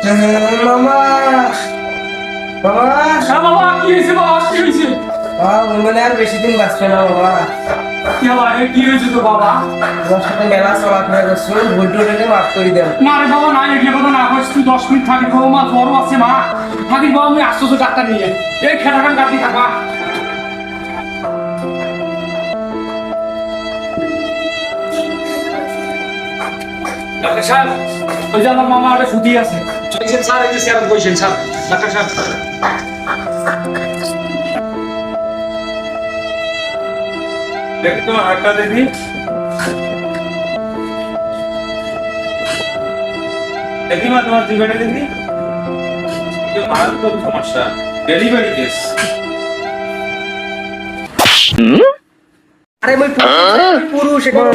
মামা বাবা হ্যাঁ বাবা, কি হয়েছে বাবা, কি হয়েছে? মানে আর বেশি দিন বাঁচবে না বাবা। কি বাবা, কি হয়েছে তো বাবা? তোমার সাথে মেলা চলাফেরা করছো, ভুল টুল হলে মাফ করে দেন। না রে বাবা, না এগুলো কথা না কইস, তুই 10 মিনিট থাকিস বাবা, মা জ্বর আছে মা। থাকিস বাবা, আমি আসতেছি ডাক্তার নিয়ে। এই খেলাখান কাটি থাকবা। ডাক্তার সাহেব, ওই যে আমার মামা একটা ছুটি আছে। চলেছেন স্যার, এই যে স্যার বসেন স্যার। ডাক্তার সাহেব, দেখি তোমার হাতটা দেখি। দেখি মা, তোমার জিভেটা দেখি। মারাত্মক সমস্যা, ডেলিভারি কেস। আরে মই পুরুষ এখন